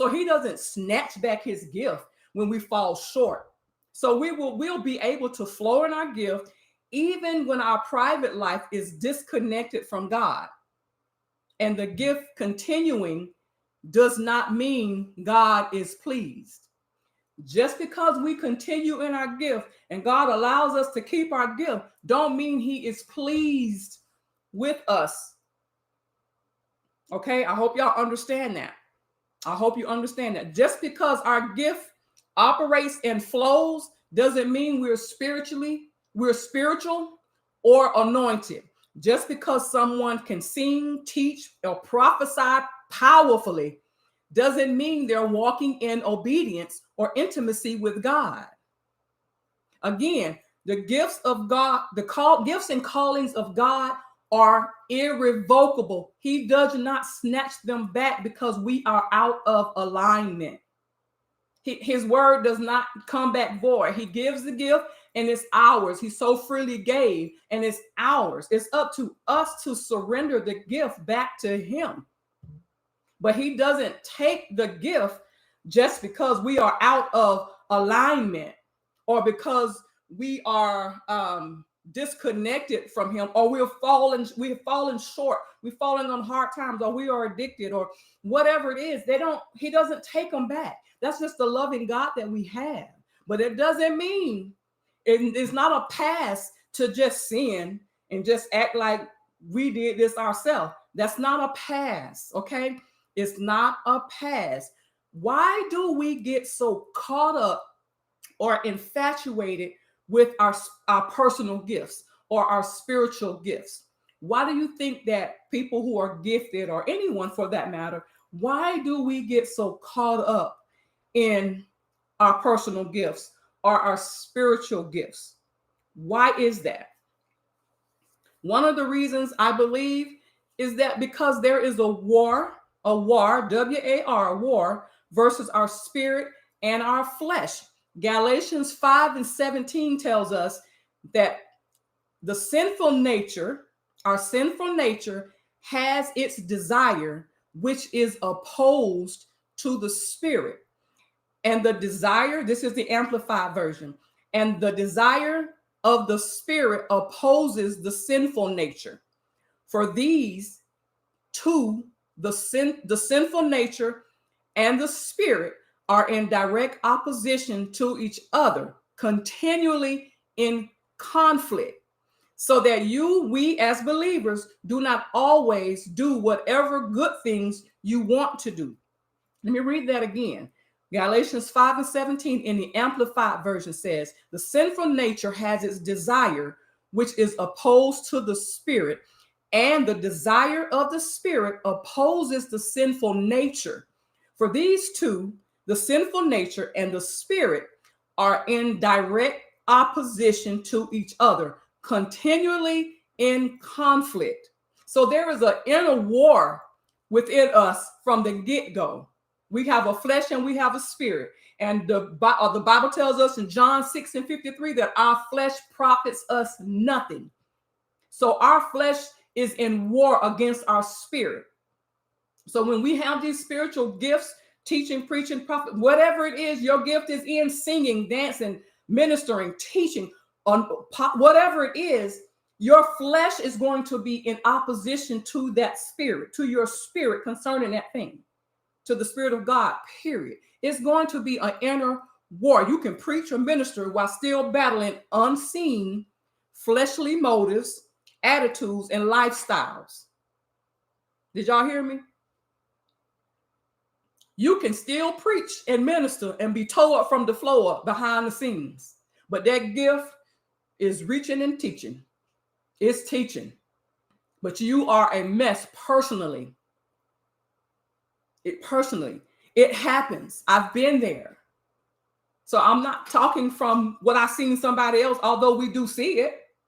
So he doesn't snatch back his gift when we fall short. So we'll be able to flow in our gift even when our private life is disconnected from God. And the gift continuing does not mean God is pleased. Just because we continue in our gift and God allows us to keep our gift, don't mean he is pleased with us. Okay, I hope y'all understand that. I hope you understand that. Just because our gift operates and flows doesn't mean we're spiritual or anointed. Just because someone can sing, teach, or prophesy powerfully doesn't mean they're walking in obedience or intimacy with God. Again, the gifts of God, gifts and callings of God are irrevocable. He does not snatch them back because we are out of alignment. His word does not come back void. He gives the gift and it's ours. He so freely gave and it's ours. It's up to us to surrender the gift back to him. But he doesn't take the gift just because we are out of alignment or because we are disconnected from him, or we've fallen short, we've fallen on hard times, or we are addicted, or whatever it is. He doesn't take them back. That's just the loving God that we have. But it doesn't mean it's not a pass to just sin and just act like we did this ourselves. That's not a pass, okay? It's not a pass. Why do we get so caught up or infatuated with our personal gifts or our spiritual gifts? Why do you think that people who are gifted, or anyone for that matter, why do we get so caught up in our personal gifts or our spiritual gifts? Why is that? One of the reasons I believe is that because there is a war, W-A-R, war versus our spirit and our flesh. Galatians 5:17 tells us that the sinful nature, our sinful nature, has its desire, which is opposed to the spirit. And the desire, this is the amplified version, and the desire of the spirit opposes the sinful nature. For these two, the sinful nature and the spirit, are in direct opposition to each other, continually in conflict, so that we as believers do not always do whatever good things you want to do. Let me read that again. Galatians 5:17 in the Amplified version says, the sinful nature has its desire, which is opposed to the spirit, and the desire of the spirit opposes the sinful nature. For these two, the sinful nature and the spirit, are in direct opposition to each other, continually in conflict. So there is an inner war within us from the get-go. We have a flesh and we have a spirit. And the Bible tells us in John 6:53 that our flesh profits us nothing. So our flesh is in war against our spirit. So when we have these spiritual gifts, teaching, preaching, prophet, whatever it is your gift is in, singing, dancing, ministering, teaching, on whatever it is, your flesh is going to be in opposition to that spirit, to your spirit concerning that thing, to the Spirit of God, period. It's going to be an inner war. You can preach or minister while still battling unseen fleshly motives, attitudes, and lifestyles. Did y'all hear me? You can still preach and minister and be tore up from the floor behind the scenes. But that gift is reaching and teaching. It's teaching. But you are a mess personally. It happens. I've been there. So I'm not talking from what I've seen somebody else, although we do see it.